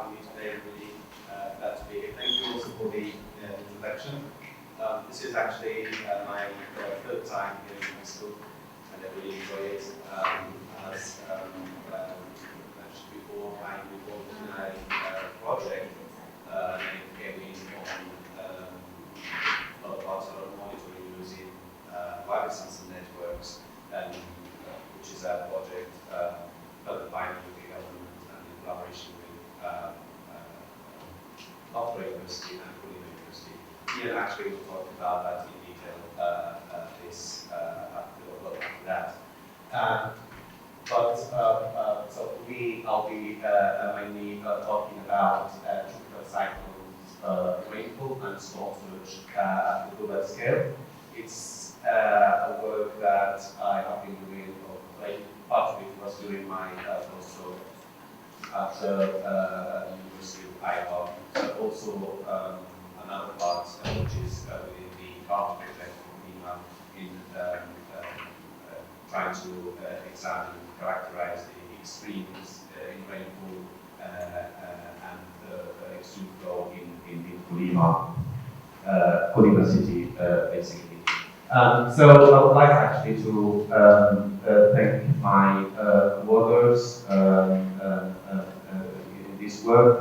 having me today. I'm really glad to be here. Thank you also for the introduction. This is actually my third time here in my school, and I really enjoy it. As mentioned before, I'm involved in a project aiming on a lot of parts of monitoring using wireless sensor networks, which is a project funded by the government and in collaboration with Abdou University and Canal University. Ian actually will talk about that in detail after that. So for me, I'll be mainly talking about tropical cyclones, rainfall and storm surge at the global scale. It's a work that I have been doing, part of it was during my postdoc at the University of Iowa, but also another part which is within the carbon project in trying to examine and characterize the extremes in rainfall and the extreme flow in Colima city, basically. So I would like actually to thank my co-authors in this work,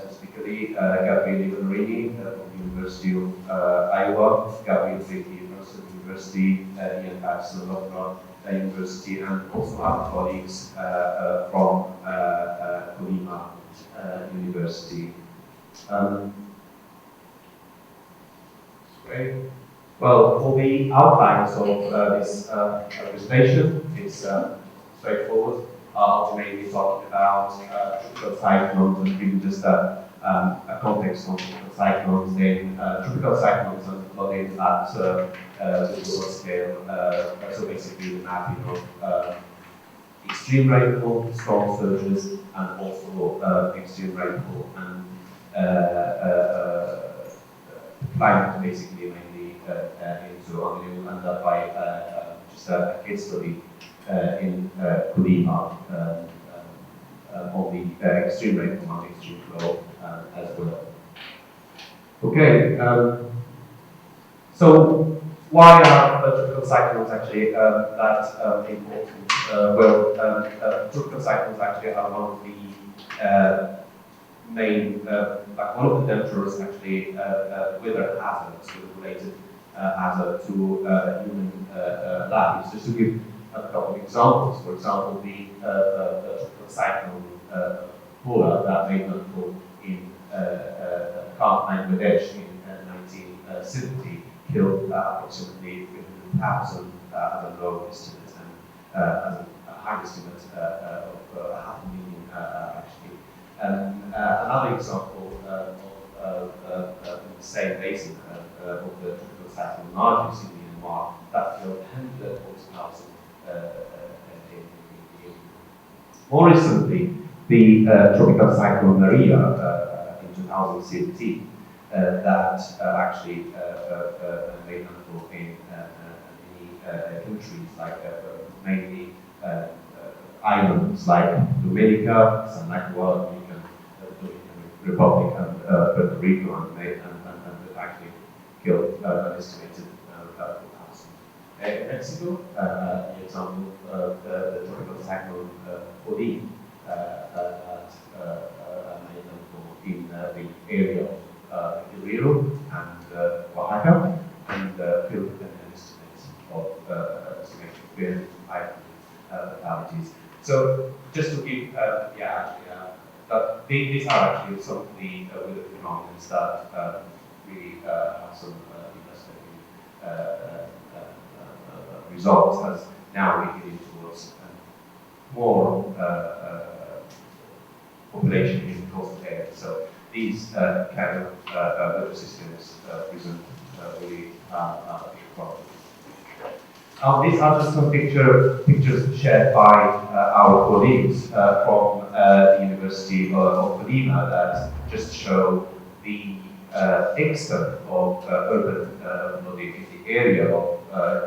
specifically Gabriele Venerini from the University of Iowa, Gabriele Venerini from the University, Ian Patterson of University, and also our colleagues from Colima University. Great. Well, for the outlines of this presentation, it's straightforward. I'll be mainly talking about tropical cyclones and giving just a context on tropical cyclones, then tropical cyclones and flooding at the global scale. So basically the mapping of extreme rainfall, storm surges, and also extreme rainfall and climate, basically mainly into. And we will end up by just a case study in Colima on the extreme rainfall and extreme flow as well. Okay, so why are tropical cyclones actually that important? Tropical cyclones actually are one of the main, like one of the dangerous actually weather hazards, related hazard to human lives. Just to give a couple of examples, for example, the tropical cyclone Paula that made landfall in Bangladesh in 1970 killed approximately 300,000 as a low estimate, and as a high estimate of 500,000 actually. Another example of the same basin of the tropical cyclone Nargis in Myanmar that killed 140,000. More recently, the tropical cyclone Maria in 2017 that actually made landfall in many countries, like mainly islands like Dominica, Agua, Dominican Republic, and Puerto Rico, and actually killed an estimated 4,000. In Mexico, the example of the tropical cyclone Odin that made landfall in the area of Guerrero and Oaxaca, and killed an estimate of estimated 500 fatalities. So just to give, but these are actually some of the weather phenomena that really have some interesting results, as now we're heading towards more population in the coastal area. So these kind of weather systems present really big problems. These are just some pictures shared by our colleagues from the University of Colima that just show the extent of urban flooding in the area of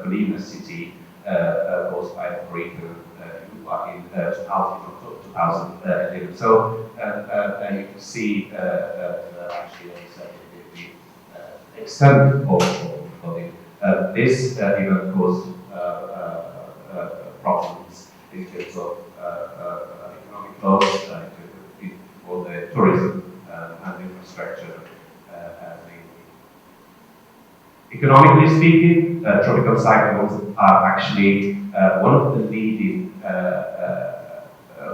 Colima city caused by the hurricane 2011. So you can see actually the extent of flooding. This even caused problems in terms of economic loss for the tourism and infrastructure. Economically speaking, tropical cyclones are actually one of the leading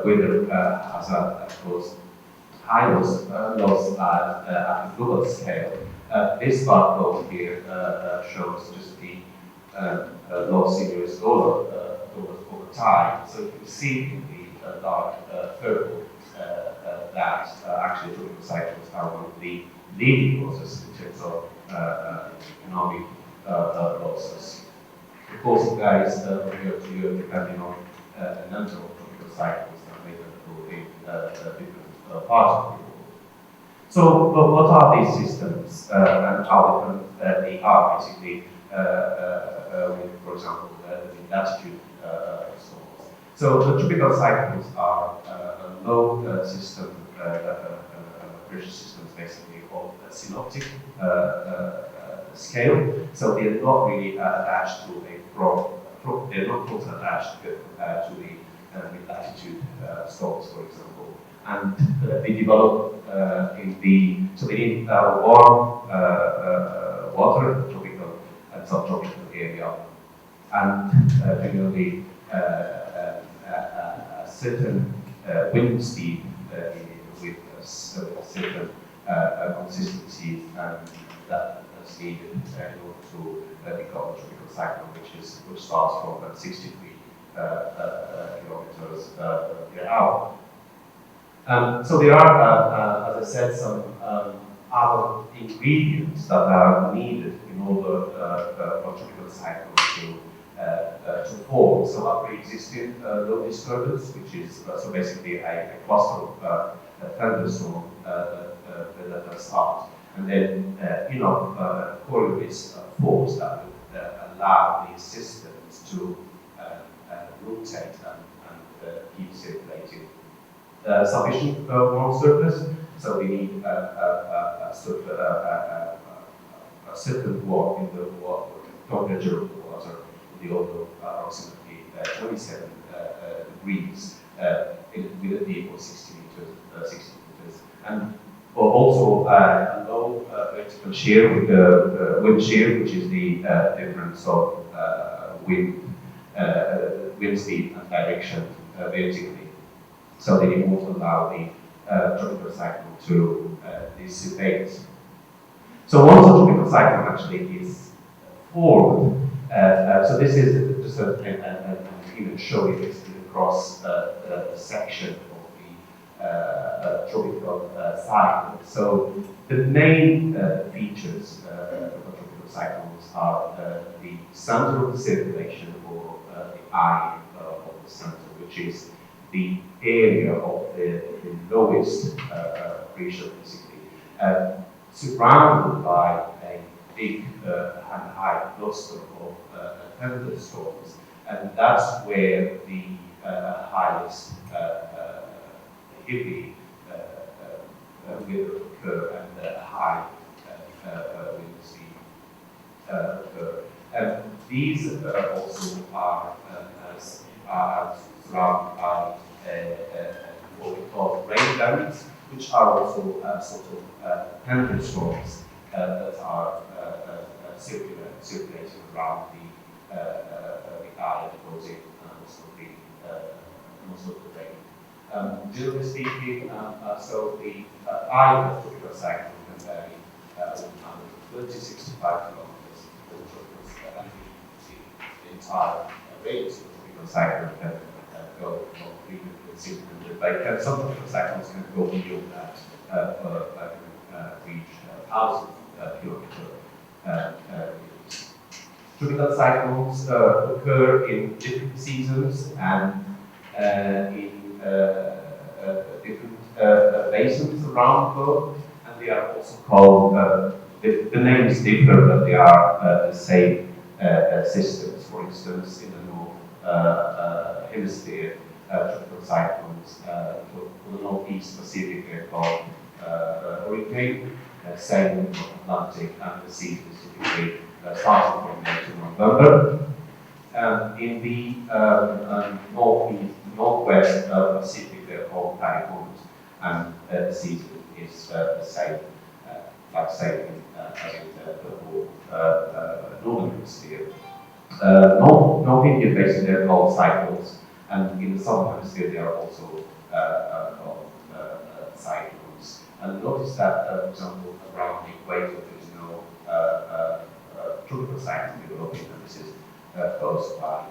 weather hazard that cause high loss at a global scale. This barcode here shows just the loss in US dollar over time. So you can see in the dark purple that actually tropical cyclones are one of the leading causes in terms of economic losses. Of course, it varies from year to year depending on the number of tropical cyclones that may occur in different parts of the world. So, what are these systems and how different they are, basically, with, for example, the latitude storms. So, the tropical cyclones are a low system, pressure systems, basically, of a synoptic scale. So, they're not really attached to a they're not close attached to the latitude storms, for example. And they develop so they need warm water in the tropical and subtropical area, and generally a certain wind speed with certain consistency, and that is needed in order to become a tropical cyclone, which starts from 63 kilometers per hour. So there are, as I said, some other ingredients that are needed in order for tropical cyclones to form. So a pre-existing low disturbance, which is so basically a cluster of thunderstorm that start, and then Coriolis force that would allow these systems to rotate and keep circulating. Sufficient warm surface, so we need a certain warmth in the water, temperature of the water in the order of approximately 27 degrees with a depth of 60 meters. And also a low vertical shear with the wind shear, which is the difference of wind speed and direction vertically. So they won't allow the tropical cyclone to dissipate. So once a tropical cyclone actually is formed, so this is just an even show you basically across the section of the tropical cyclone. So the main features of tropical cyclones are the center of the circulation, or the eye of the center, which is the area of the lowest pressure, basically, surrounded by a big and high cluster of thunderstorms, and that's where the highest heavy weather occur and the high wind speed occur. And these also are surrounded by what we call rain bands, which are also sort of thunderstorms that are circulating around the eye, causing most of the rain. Generally speaking, so the eye of the tropical cyclone can vary 130 to 65 kilometers for the tropical, and the entire range of the tropical cyclone can go from 300 to 600, but some tropical cyclones can go beyond that, reach 1,000 kilometers. Tropical cyclones occur in different seasons and in different basins around the world, and they are also called, the names differ, but they are the same systems. For instance, in the North Hemisphere, tropical cyclones for the northeast Pacific. They're called hurricane, sailing from Atlantic and the sea specifically, starting from May to November. In the northwest Pacific, they're called typhoons, and the season is the same, like sailing as in the whole northern hemisphere. North Indian basin, they're called cyclones, and in the southern hemisphere, they are also called cyclones. And notice that, for example, around the equator, there is no tropical cyclone developing, and this is caused by,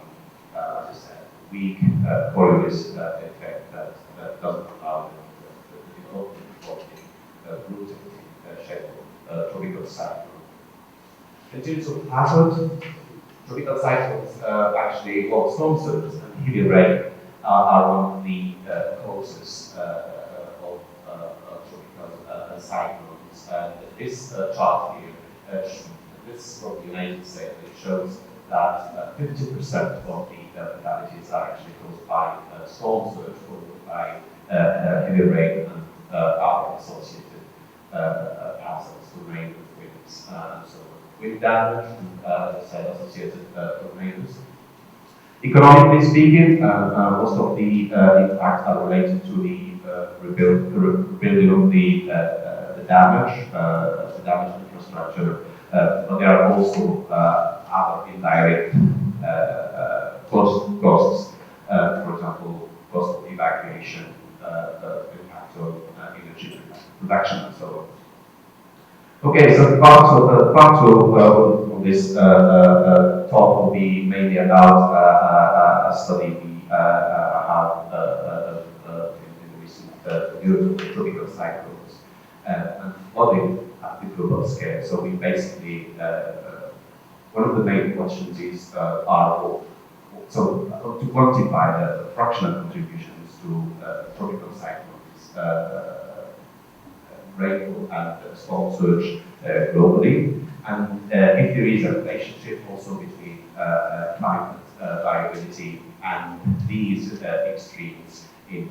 as I said, weak Coriolis effect that doesn't allow the development of the root shape of tropical cyclone. In terms of patterns, tropical cyclones actually, well, storm surges and heavy rain are one of the causes of tropical cyclones. And this chart here, this from the United States, it shows that 50% of the fatalities are actually caused by storm surge, followed by heavy rain and other associated hazards to rain, winds, and so on. Wind damage, and as I said, associated tornadoes. Economically speaking, most of the impacts are related to the rebuilding of the damaged infrastructure, but there are also other indirect costs, for example, cost of evacuation, impact of energy production, and so on. Okay, so part of this talk will be mainly about a study we have in the recent years of tropical cyclones and flooding at the global scale. So we basically, one of the main questions is to quantify the fractional contributions to tropical cyclones, rainfall and storm surge globally, and if there is a relationship also between climate variability and these extremes in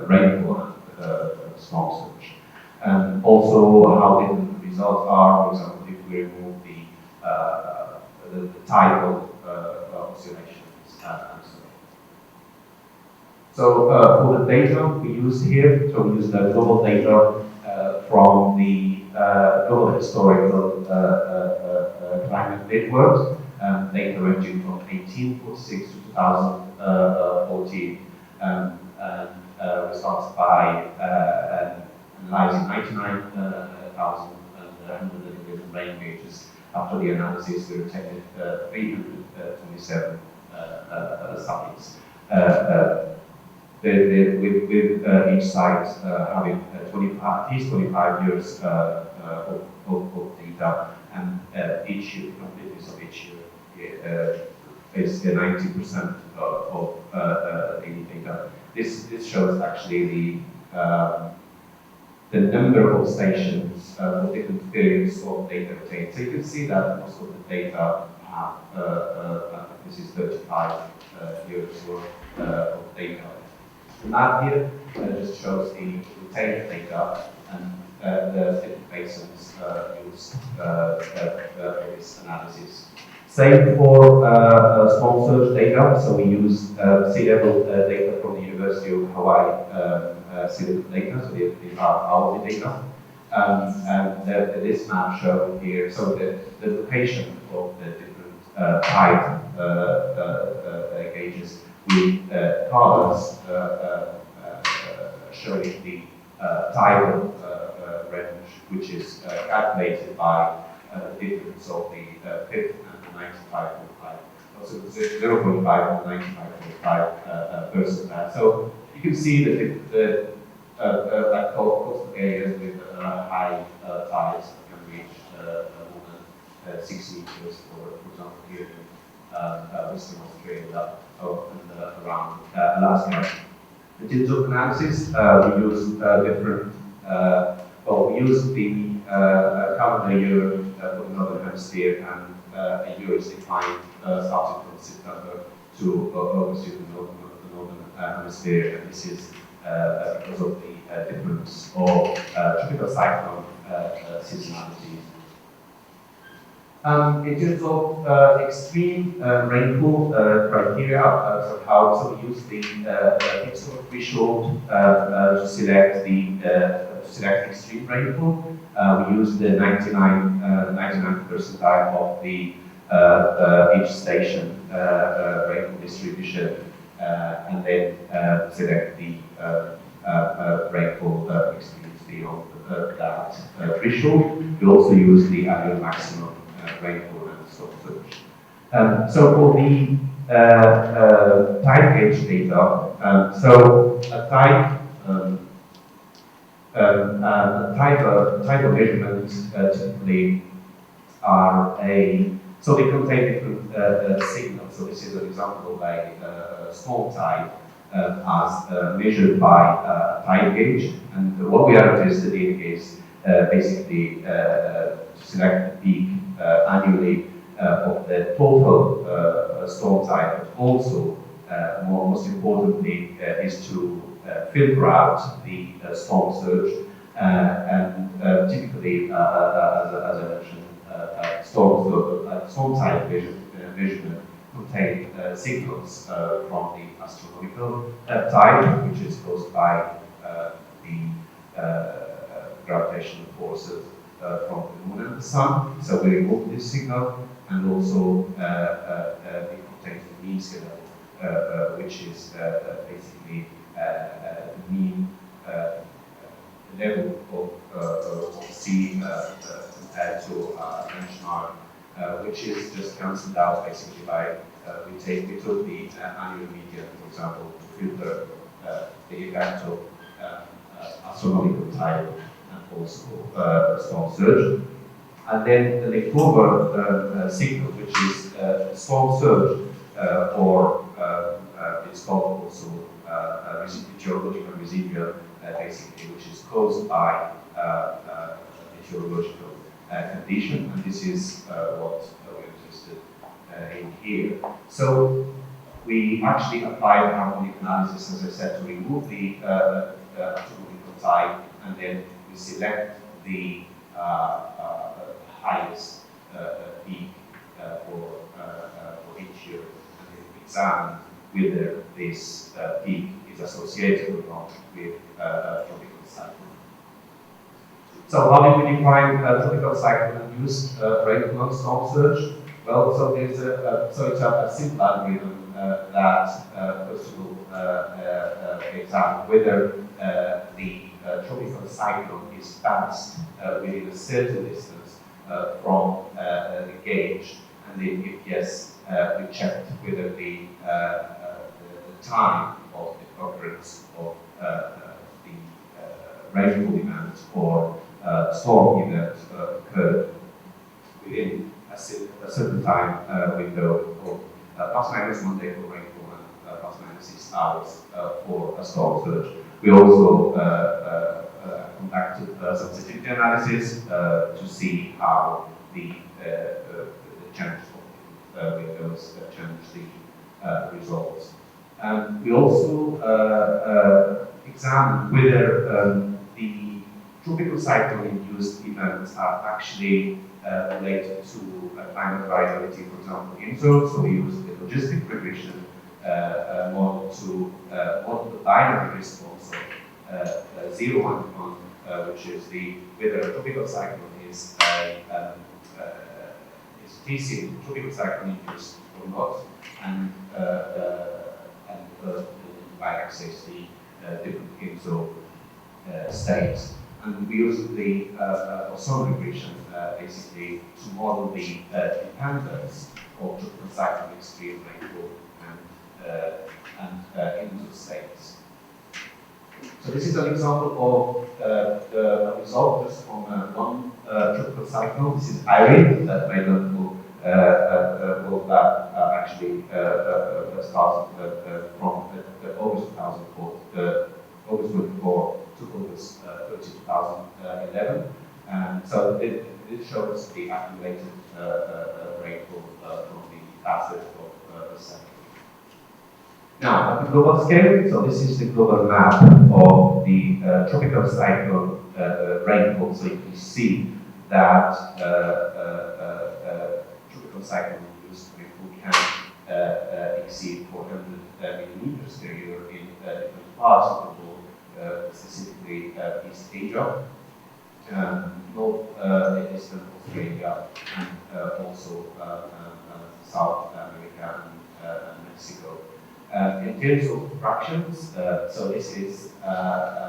rainfall and storm surge, and also how different the results are. For example, if we remove the tidal oscillations and so on. So for the data we use here, so we use the global data from the Global Historical Climate Network, data ranging from 1846 to 2014, and results by analyzing 99,111 rain gauges. After the analysis, we detected 327 sites. With each site having at least 25 years of data, and each year, the completeness of each year is 90% of daily data. This shows actually the number of stations for different periods of data obtained. So you can see that most of the data have, this is 35 years worth of data. The map here just shows the retained data and the different basins used for this analysis. Same for storm surge data. So we use sea level data from the University of Hawaii sea level data. So these are hourly data. And this map shown here, so the location of the different tide gauges with colors showing the tidal range, which is calculated by the difference of the 5th and 95.5. So 0.5 and 95.5%. So you can see that like coastal areas with high tides can reach more than 6 meters, for example, here in Western Australia and around Alaska. In terms of analysis, we use different, we use the calendar year for the Northern Hemisphere, and a year is defined starting from September to oversee the northern hemisphere, and this is because of the difference of tropical cyclone seasonality. In terms of extreme rainfall criteria, so we use the Higgsfield threshold to select extreme rainfall. We use the 99th percentile of the each station rainfall distribution, and then select the rainfall experience beyond that threshold. We also use the annual maximum rainfall and storm surge. So for the tide gauge data, so a tidal measurements typically are so they contain different signals. So this is an example of a small tide as measured by tide gauge, and what we are interested in is basically to select the peak annually of the total storm tide, but also most importantly is to filter out the storm surge, and typically as I mentioned, storm tide measurement contain signals from the astronomical tide, which is caused by the gravitational forces from the moon and the sun. So we remove this signal, and also it contains the mean sea level, which is basically the mean level of sea compared to benchmark, which is just cancelled out basically by we took the annual median, for example, to filter the effect of astronomical tide and also storm surge. And then the leftover signal, which is storm surge, or it's called also geological residual, basically, which is caused by a geological condition, and this is what we're interested in here. So we actually applied harmonic analysis, as I said, to remove the astronomical tide, and then we select the highest peak for each year, and then examine whether this peak is associated or not with tropical cyclone. So how did we define tropical cyclone-induced rainfall and storm surge? Well, so there's it's a simple algorithm that first of all examines whether the tropical cyclone is passed within a certain distance from the gauge, and then if yes, we checked whether the time of the occurrence of the rainfall event or storm event occurred within a certain time window of plus minus 1 day for rainfall and plus minus 6 hours for a storm surge. We also conducted sensitivity analysis to see how the change of windows change the results. We also examined whether the tropical cyclone-induced events are actually related to climate variability, for example, in zones. So we used the logistic regression model to model the binary response of 0 and 1, which is whether a tropical cyclone is facing tropical cyclone-induced or not, and y-axis the different kinds of states. And we use the ozone regression basically to model the dependence of tropical cyclone extreme rainfall and into states. So this is an example of the result just from one tropical cyclone. This is Irene that made that actually started from August 2004, August 24 to August 30, 2011. And so it shows the accumulated rainfall from the passage of the cyclone. Now, at the global scale, so this is the global map of the tropical cyclone rainfall. So you can see that tropical cyclone-induced rainfall can exceed 400 millimeters per year in different parts of the world, specifically East Asia, North Eastern Australia, and also South America and Mexico. In terms of fractions, so this is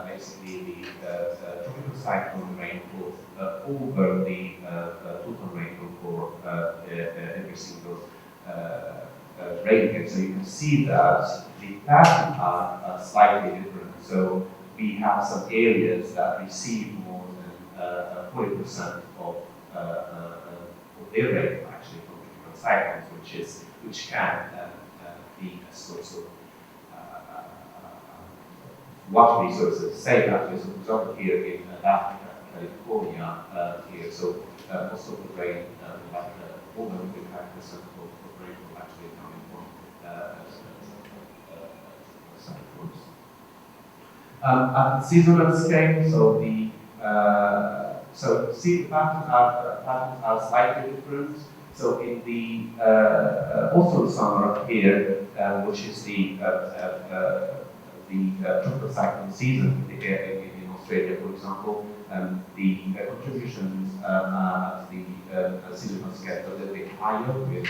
basically the tropical cyclone rainfall over the total rainfall for every single rain. So you can see that the patterns are slightly different. So we have some areas that receive more than 40% of their rainfall actually from tropical cyclones, which can be a source of water resources. Say actually, so for example, here in Africa, California, here, so most of the rain, like more than 25% of rainfall actually coming from cyclones. At the seasonal scale, so the patterns are slightly different. So in the autumn summer here, which is the tropical cyclone season in Australia, for example, the contributions at the seasonal scale are a little bit higher, with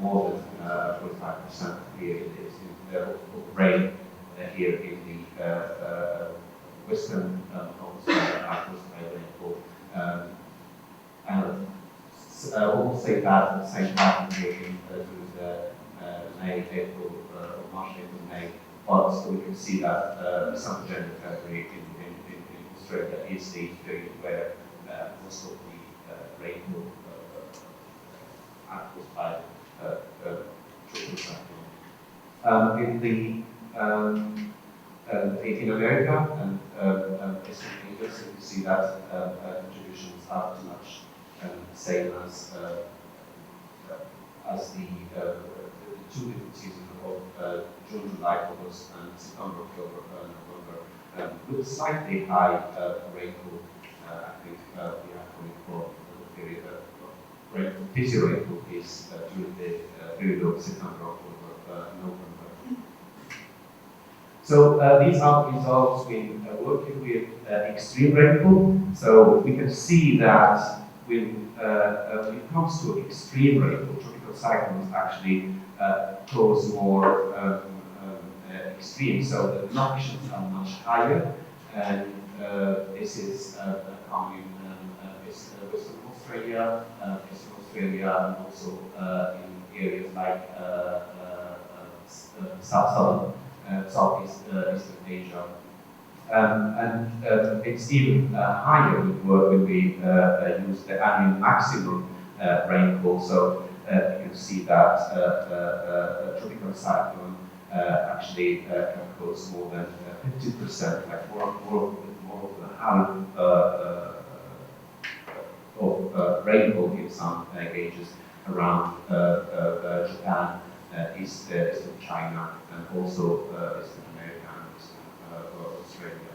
more than 45% here of rain here in the western rainfall. And we'll say that the same pattern here through the May, April, March, April, May. But so we can see that December, January, February in Australia is the period where most of the rainfall caused by tropical cyclone. In America and Eastern Asia, so you see that contributions are pretty much same as the two different seasons of June, July, August, and September, October, November, with slightly high rainfall. I think we are coming from the period of rainfall. This rainfall is during the period of September, October, November. So these are results in working with extreme rainfall. So we can see that when it comes to extreme rainfall, tropical cyclones actually cause more extreme. So the conditions are much higher, and this is common in Western Australia, and also in areas like Southeast Eastern Asia. And it's even higher when we use the annual maximum rainfall. So you can see that tropical cyclone actually can cause more than 50%, like more than half of rainfall in some gauges around Japan, Eastern China, and also Eastern America and Eastern Australia.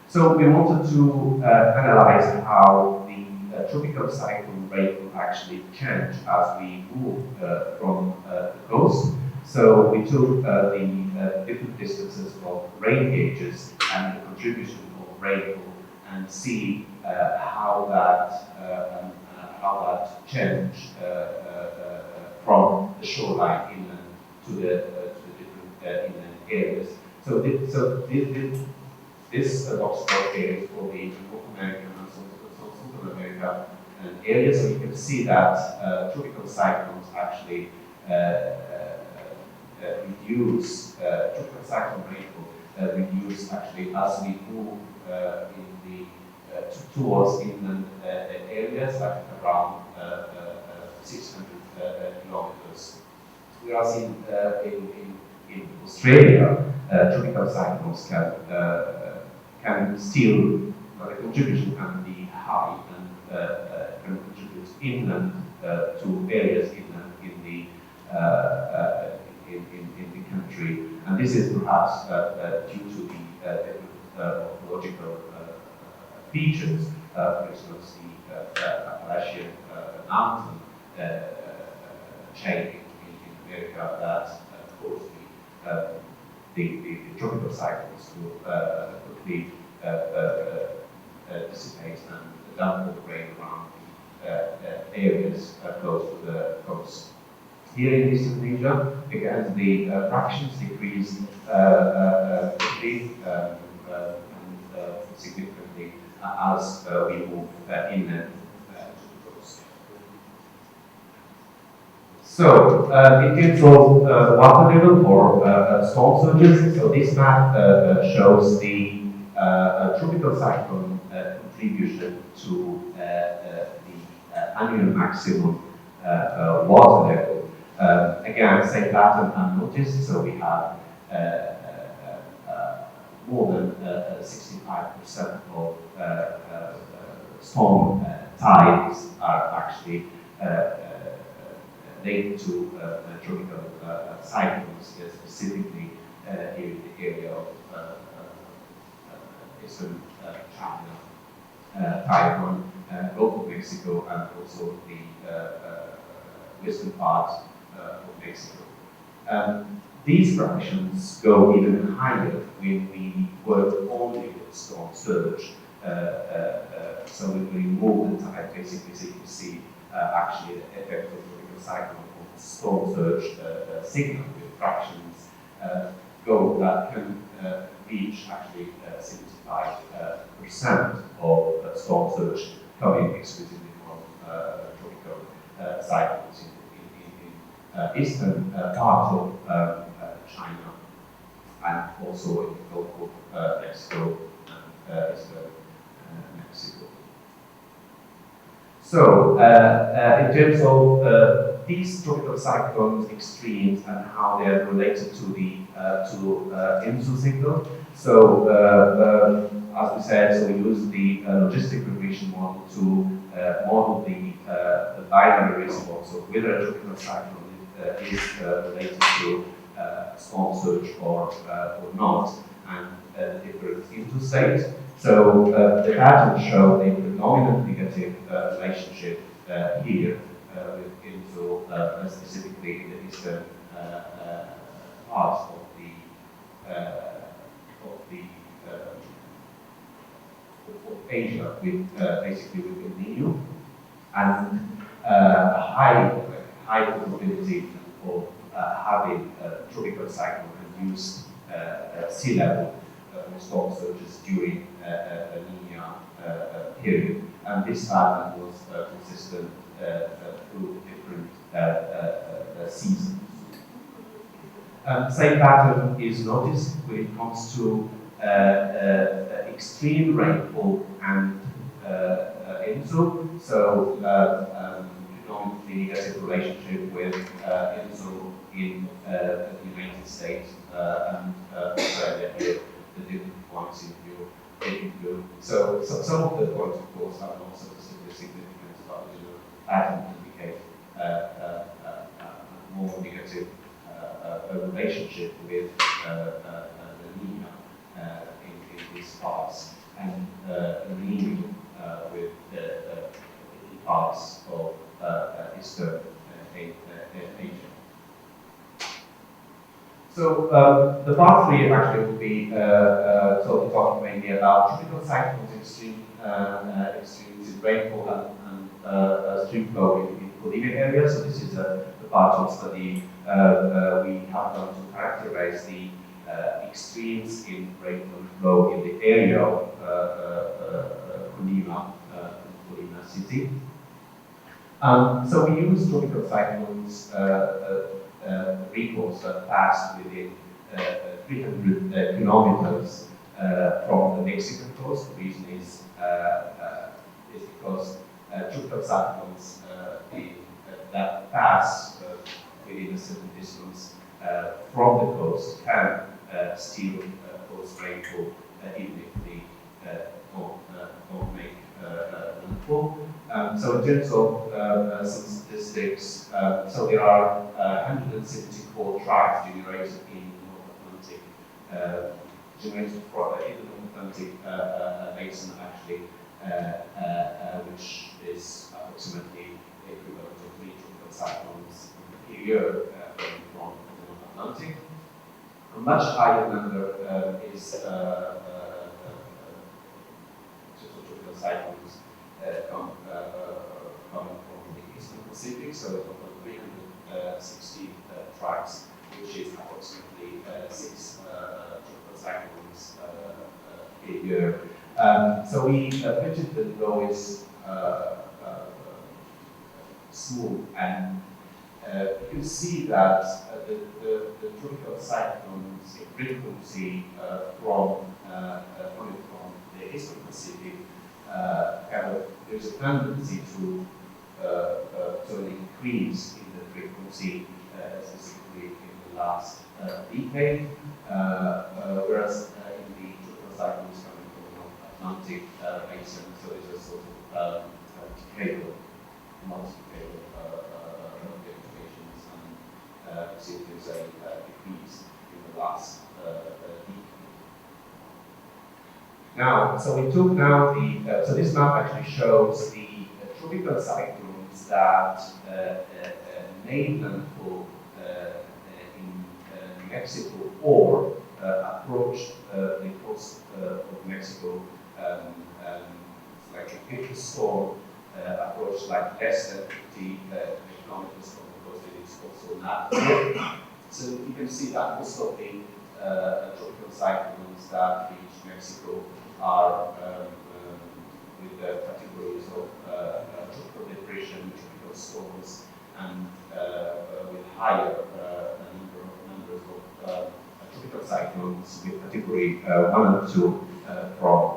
So we wanted to analyze how the tropical cyclone rainfall actually change as we move from the coast. So we took the different distances of rain gauges and the contribution of rainfall and see how that changed from the shoreline inland to the different inland areas. So this box plot here is for the North American and South America areas. So you can see that tropical cyclones actually reduce tropical cyclone rainfall reduce actually as we move towards inland areas, like around 600 kilometers. Whereas in Australia, tropical cyclones can still, the contribution can be high and can contribute inland to areas inland in country, and this is perhaps due to the different morphological features. For instance, the Appalachian mountain chain in America that caused the tropical cycles to quickly dissipate and dump all the rain around the areas close to the coast. Here in Eastern Asia, again, the fractions decrease quickly and significantly as we move inland to the coast. So, in terms of water level for storm surges, so this map shows the tropical cyclone contribution to the annual maximum water level. Again, same pattern unnoticed, so we have more than 65% of storm tides are actually linked to tropical cyclones, specifically here in the area of eastern China, Taiwan, Gulf of Mexico, and also the western part of Mexico. These fractions go even higher when we work only with storm surge. So we remove the tide basically, so you can see actually the effect of tropical cyclone on storm surge signal with fractions that can reach actually 75% of storm surge coming exclusively from tropical cyclones in eastern part of China, and also in the Gulf of Mexico and eastern Mexico. So, in terms of these tropical cyclones extremes and how they are related to the IMTA signal. So, as we said, so we use the logistic regression model to model the binary response of whether a tropical cyclone is related to storm surge or not, and the different IMTA states. So the patterns show a predominant negative relationship here with IMTA, specifically in the eastern parts of Asia, with basically with El Nino, and a high probability of having tropical cyclone induced sea level storm surges during a La Nina period, and this pattern was consistent through different seasons. Same pattern is noticed when it comes to extreme rainfall and IMTA. So, predominantly negative relationship with IMTA in the United States and Australia here, the different points in view. So some of the points, of course, are not statistically significant, but the pattern indicate a more negative relationship with the Nina in these parts, and leaning with the parts of Eastern Asia. So the part 3 actually will be talking mainly about tropical cyclones, extremes in rainfall and stream flow in polluted areas. So this is the part of study we have done to characterize the extremes in rainfall flow in the area of Colima city. So we use tropical cyclones recalls that pass within 300 kilometers from the Mexican coast. The reason is because tropical cyclones that pass within a certain distance from the coast can still cause rainfall even if they don't make landfall. So in terms of some statistics, so there are 174 tribes generated in North Atlantic, generated from in the North Atlantic basin actually, which is approximately equivalent to 3 tropical cyclones per year coming from the North Atlantic. A much higher number is tropical cyclones coming from the Eastern Pacific, so a total of 360 tribes, which is approximately 6 tropical cyclones a year. So we pictured the law is smooth, and you can see that the tropical cyclones frequency coming from the Eastern Pacific there's a tendency to an increase in the frequency, specifically in the last decade, whereas in the tropical cyclones coming from the North Atlantic basin, so there's a sort of decadal, multi-decadal fluctuations, and see there's a decrease in the last decade. Now, so we took now the, so this map actually shows the tropical cyclones that made landfall in Mexico or approached the coast of Mexico, like a big storm approached like less than 50 kilometers from the coast, and it's also not. So you can see that most of the tropical cyclones that reach Mexico are with the categories of tropical depression, tropical storms, and with higher numbers of tropical cyclones with category 1 and 2 from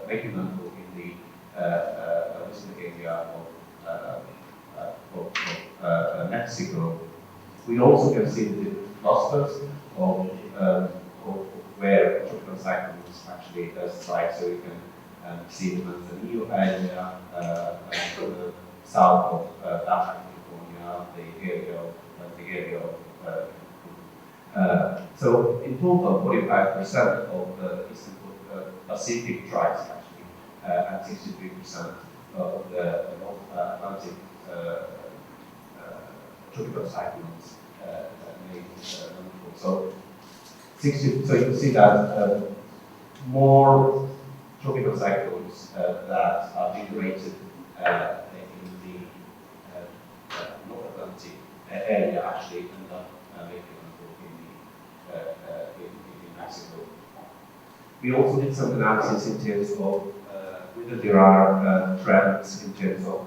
making landfall in the Pacific area of Mexico. We also can see the different clusters of where tropical cyclones actually strike, so you can see the Manzanillo area, south of Baja California, the area of so in total, 45% of the Eastern Pacific tribes actually, and 63% of the North Atlantic tropical cyclones made landfall. So you can see that more tropical cyclones that are generated in the North Atlantic area actually end up making landfall in Mexico. We also did some analysis in terms of whether there are trends in terms of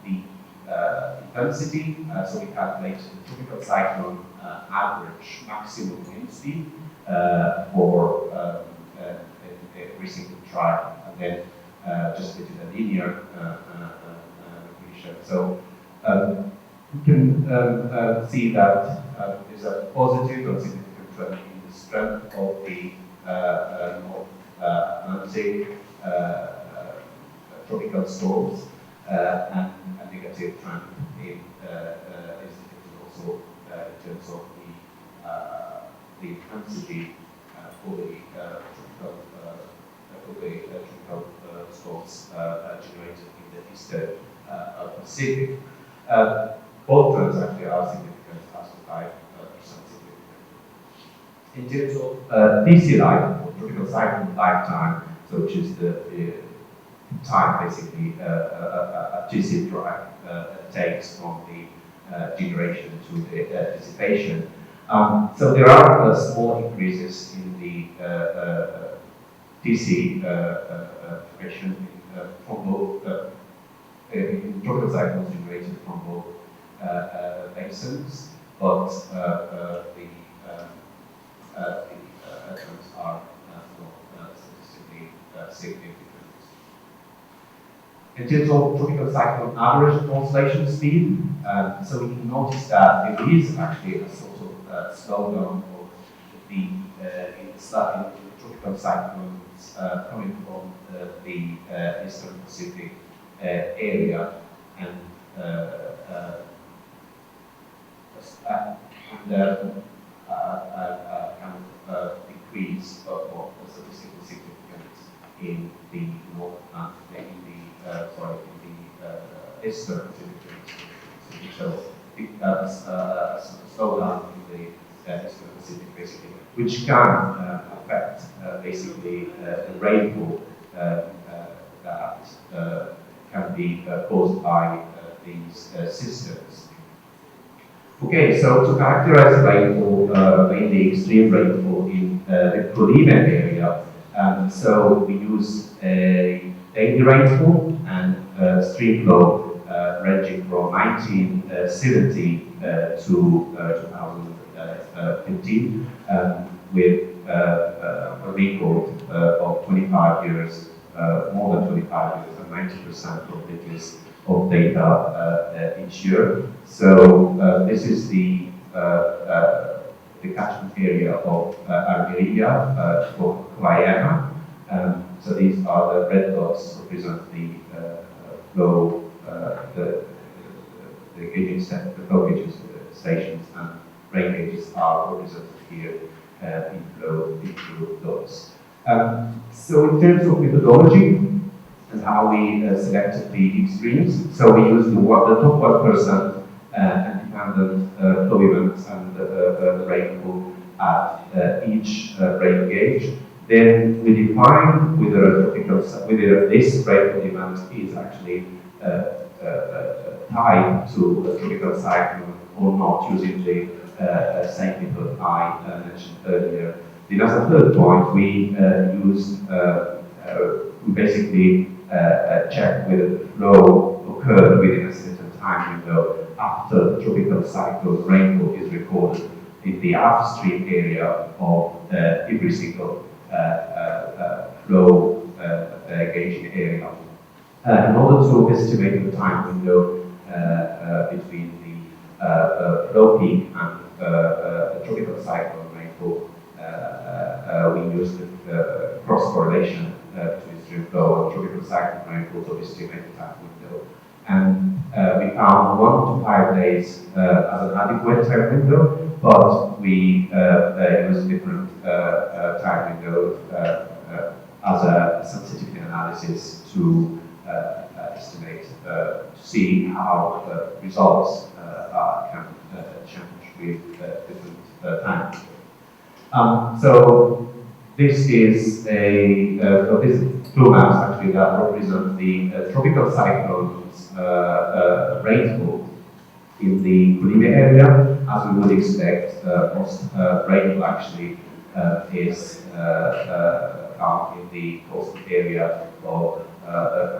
the intensity. So we calculated the tropical cyclone average maximum wind speed for every single tribe, and then just did a linear regression. So you can see that there's a positive or significant trend in the strength of the North Atlantic tropical storms, and a negative trend in also in terms of the intensity for the tropical storms generated in the Eastern Pacific. Both trends actually are significant, as to 5% significant. In terms of DC life, or tropical cyclone lifetime, so which is the time basically a DC drive takes from the generation to the dissipation. So there are small increases in the DC duration from both in tropical cyclones generated from both basins, but the trends are not statistically significant. In terms of tropical cyclone average translation speed, so we can notice that there is actually a sort of slowdown of the tropical cyclones coming from the Eastern Pacific area. and decrease of statistical significance in the North Atlantic, in the Eastern Pacific, so slowdown in the Eastern Pacific, basically, which can affect basically the rainfall that can be caused by these systems. Okay, so to characterize rainfall, mainly extreme rainfall in the Colime area, so we use daily rainfall and stream flow ranging from 1970 to 2015, with a record of 25 years, more than 25 years, and 90% of it is of data each year. So this is the catchment area of Almeria for Guayana. So these are the red dots represent the flow, the gauging the flow gauges stations, and rain gauges are represented here in blue dots. So in terms of methodology and how we selected the extremes, so we used the top 1% independent flow events and the rainfall at each rain gauge. Then we define whether this rainfall event is actually tied to a tropical cyclone or not, using the same method I mentioned earlier. Then, as a third point, we basically check whether the flow occurred within a certain time window after the tropical cyclone rainfall is recorded in the upstream area of every single flow gauging area. In order to estimate the time window between the flow peak and the tropical cyclone rainfall, we use the cross correlation between stream flow and tropical cyclone rainfall to estimate the time window. And we found 1 to 5 days as an adequate time window, but we use different time window as a sensitivity analysis to estimate, to see how results can change with different times. So this is flow maps actually that represent the tropical cyclones rainfall in the Colime area. As we would expect, most rainfall actually is found in the coastal area of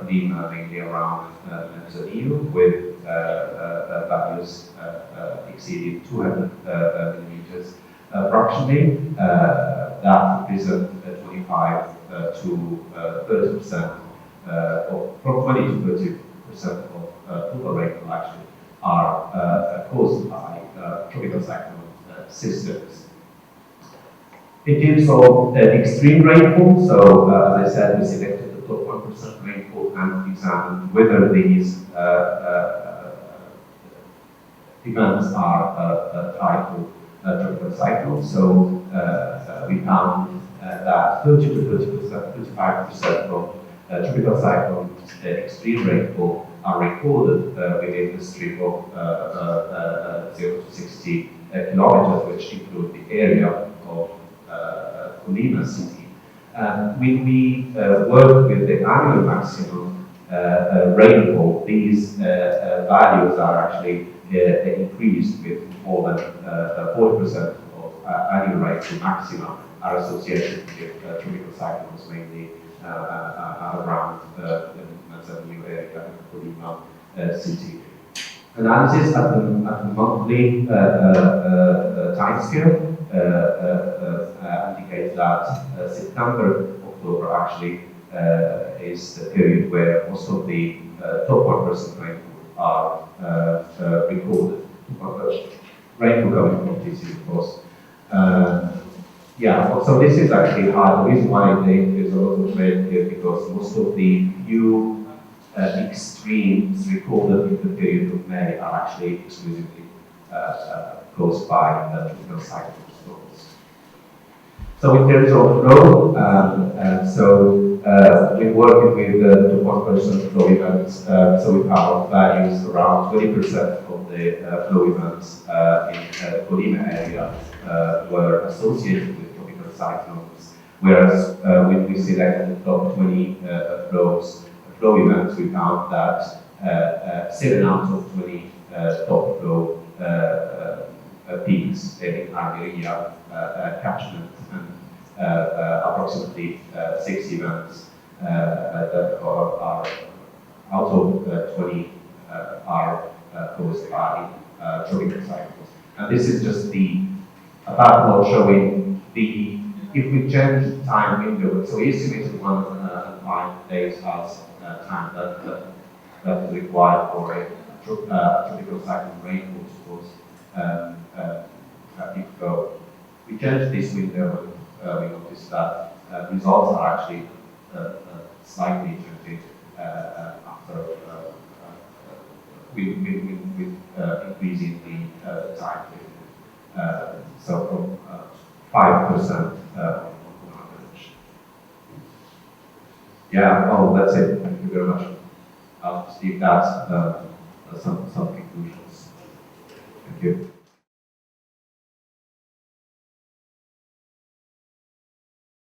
Colime, mainly around Manzanillo, with values exceeding 200 millimeters approximately. That represent 25 to 30%, or from 20 to 30% of total rainfall actually are caused by tropical cyclone systems. In terms of extreme rainfall, so as I said, we selected the top 1% rainfall and examined whether these events are tied to tropical cyclones. So we found that 30 to 30%, 35% of tropical cyclone extreme rainfall are recorded within the strip of 0 to 60 kilometers, which include the area of Colima city. When we work with the annual maximum rainfall, these values are actually increased with more than 40% of annual rainfall maximum are associated with tropical cyclones, mainly around the Manzanillo area and Colima city. Analysis at the monthly time scale indicates that September, October actually is the period where most of the top 1% rainfall are recorded. Rainfall coming from TC, of course. Yeah, so this is actually hard. The reason why there's a lot of rain here because most of the new extremes recorded in the period of May are actually exclusively caused by tropical cyclone storms. So in terms of flow, we're working with 2% flow events. So we have values around 20% of the flow events in the Colima area were associated with tropical cyclones, whereas when we select the top 20 flow events, we found that 7 out of 20 top flow peaks in Algeria catchment, and approximately 6 events that are out of 20 are caused by tropical cyclones. And this is just a bar showing if we change the time window, so we estimated 105 days as time that is required for a tropical cyclone rainfall to cause peak flow. We changed this window, we noticed that results are actually slightly changing after with increasing the time period. So from 5% on average. Yeah, oh, that's it. Thank you very much. I'll just leave that some conclusions. Thank you.